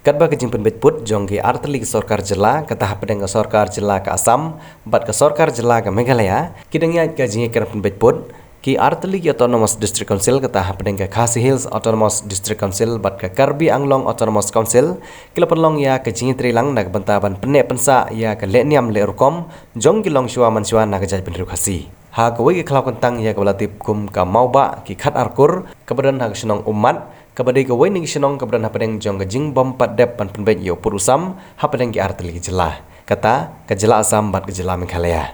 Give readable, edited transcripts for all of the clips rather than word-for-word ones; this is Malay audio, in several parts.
Kadba ke jingpen betput jongki arteli ke sorkar jela ke tahap pedang ke sorkar jela ke Assam bat ke sorkar jela ke Meghalaya kidangnya ke jingki pen betput ki arteli ke autonomous district council ke tahap pedang ke Khasi Hills autonomous district council bat ke Karbi Anglong autonomous council kilapenlong ya ke jingki trilang nak bentaban penek pensa ya ke lekniam lerukom jongki long shua manshua nak jaj penru khasi ha ke wei ke klau kentang ya ke belatip kum ke mauba ki khat arkur kebadan hak senong umat kabadai ke waining senong kebadan hapadeng jong ke jing bom padep pan penbet yo purusam hapadeng ki arteli ke jelah kata ke jelah Assam bat ke jelah Meghalaya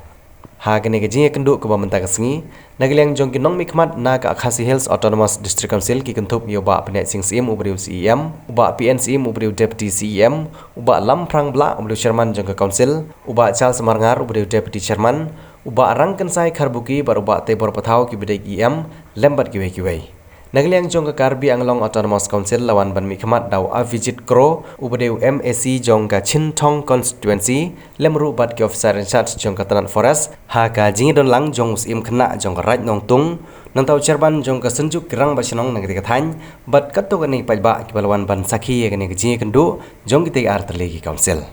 ha kene ke jing kenduk ke bamenta ke sengi nagilang jong ki nong mikmat na ke Khasi Hills autonomous district council ki kentup yo ba penet sing sim ubriu CEM uba PNCM ubriu deputy CEM uba lamprang bla ubriu chairman jong ke council uba Charles Marngar ubriu deputy chairman uba rangken sai kharbuki bar uba tebor pathau ki bedai EM lembat ki wei Nagliang jong ke Karbi Anglong Autonomous Council lawan ban mikmat daw Avijit Kro ubadeu MAC jong ke Chintong constituency lemru bat ke officer in charge jong ke Tanat Forest ha ka jingi don lang jong usim kena jong ke Raj Nong Tung nang tau chairman jong ke Senjuk Kirang Basinong nang ke Thany bat kato ke ni pajba ki balawan ban sakhi ke ni ke jingi kendu jong ki arteli ki council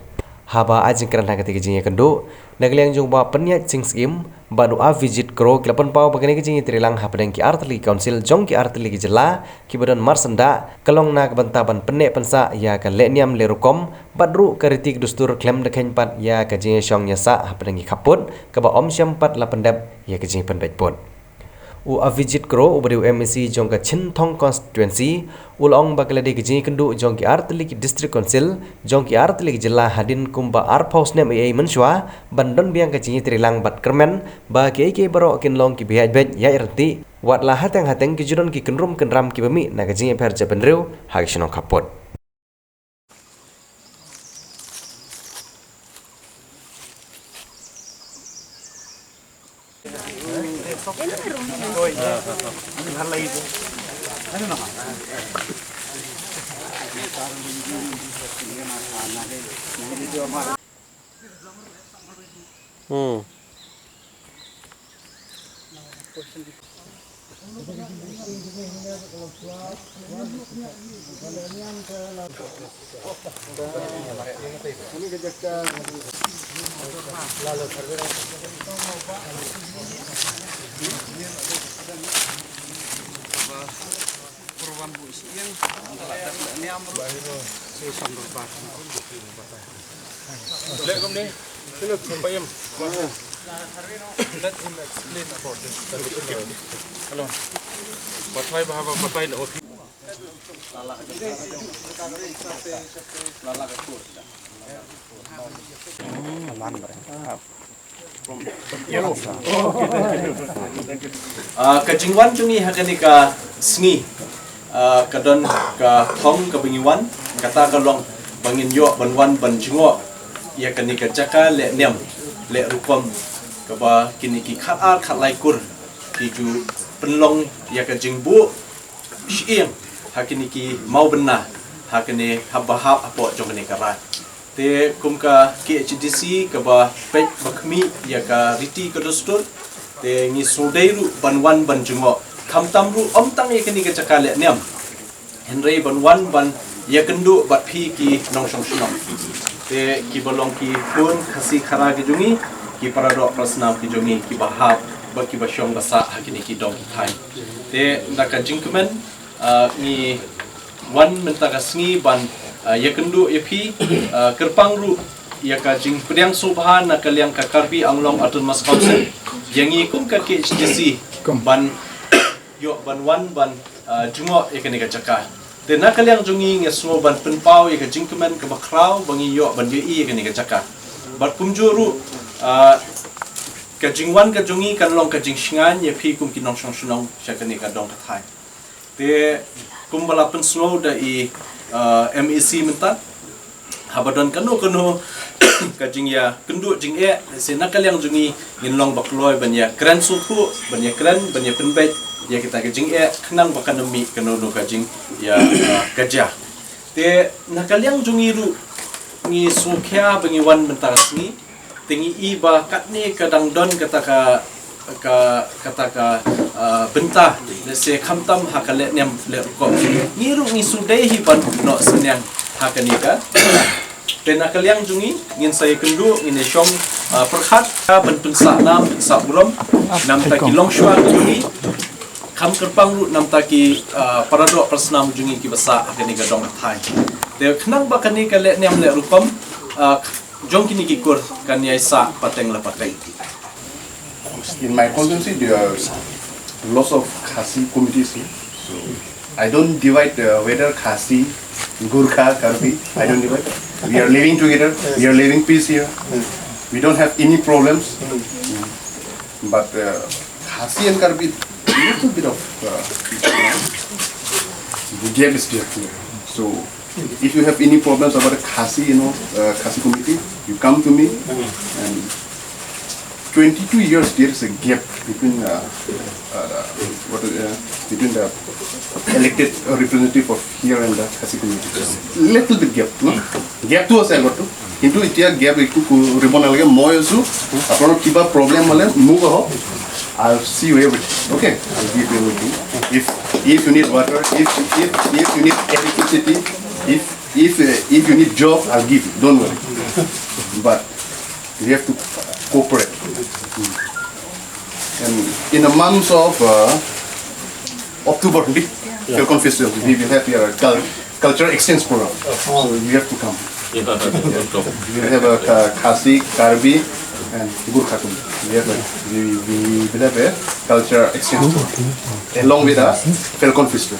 haba ajing keran ha ke jingi kendu nagliang jong ba penyat sing skim banu Avijit Kro kelapan pau bagani ke jingi trilang hapadeng ki arteli council jong ki arteli ki jela ki badan marsenda kelong na ke bentaban penek pensa ya ke lekniam lerukom badru karitik dustur klem dekhen pat ya ke jingi syong nyasa hapadeng ki kaput ke ba om syam pat la pendap ya ke jingi penbet pot u Avijit Kro ubadiu MAC jong ke Chintong constituency ulong bakalade ke jingi kendu jong ki arteli ki district council jong ki arteli ki jela hadin kumba arpaus nem ai menswa bandon biang ke jingi trilang bat kermen ba ke baro kin long ki bihaj bet ya irti wat la hateng ki judon ki kenrum kenram ki bemi na ke jingi per jabenreu hagisno kapot Let him explain about this. Hello. What I have a pine of kajingwan jungi hakani ka sngi kadon ka thong ka bingiwan kata ka long bangin yo banwan ban jingo ya kani ka jaka le nem le rukom ka ba kini ki khat lai kur ki ju penlong ya ka jingbu shieng hakini ki mau benna hakini habahap apo jongani ka ra te kum ka KHDC ka ba pek bakmi ya ka riti ka dostur te ngi sodeiru banwan ban jingo kamtamru omtang ya kini ka jaka le nem henry banwan ban ya kendu bat phi ki nong song sunong te ki balong ki pun khasi khara ki jungi ki paradok prasna ki jungi ki bahap ba ki basyong basa hakini ki dong ki thai te ndaka jingkemen ni wan menta ka sngi ban ya kendu ya phi kerpang ru ya ka jing priang subhan na kalyang ka Karbi Anglong Autonomous Council yang ikum ka KHDC ban yo ban wan ban jungo ya kani ka jaka te nakalyang jungi nge smo ban penpau ya ka jingkemen ka bakrau bangi yo ban yo i ka ni ka jaka bat kumjuru ka jingwan ka jungi kan long ka jingsngan ya phi kum kinong song sunong sha ka ni ka dong ka thai te kum bala pen slow da i MAC menta habadon kanu ka jing ya kendu jing e se nakalyang jungi ngin long bakloi ban ya kran supu ban ya kran ban ya penbet ya kita ka jing e khnang bakanami kanu no ka jing ya gajah te nakalyang jungi ru ngi sukhya bangi wan bentar sni tingi iba katni kadang don kata ka bentah se khamtam hakale nem le ko ngiru ngi sudai hi ban no senyang hakanika penakaliang jungi ngin saya kendu ngin syong perkhat ben pensa nam pensa buram nam taki longshwa jungi kam kerpang ru nam taki paradok persnam jungi ki basa hakanika dong thai de khnang ba kanika le nyam le rupam jong kini ki kur kan yai sa pateng la pateng. In my constituency, there are lots of Khasi communities here. So I don't divide whether Khasi, Gurkha, Karbi. I don't divide. We are living together. We are living peace here. We don't have any problems. But Khasi and Karbi, a little bit of the gap is there. So if you have any problems about Khasi, Khasi community, you come to me. And 22 years there is a gap between between the elected representative of here and the Khasi community. Little bit gap, no? Gap to us a lot. Into it gap it to ribbon alge moi asu. Apno kiba problem hole move ho. I'll see you everything. Okay, I'll give you everything. If you need water, if you need electricity, if you need job, I'll give you. Don't worry. But you have to cooperate. And in the months of October, Falcon Festival, we will have your cultural exchange program. So you have to come. We will have a Khasi, Karbi, and Gurkha. We will have a cultural exchange program along with a Falcon Festival.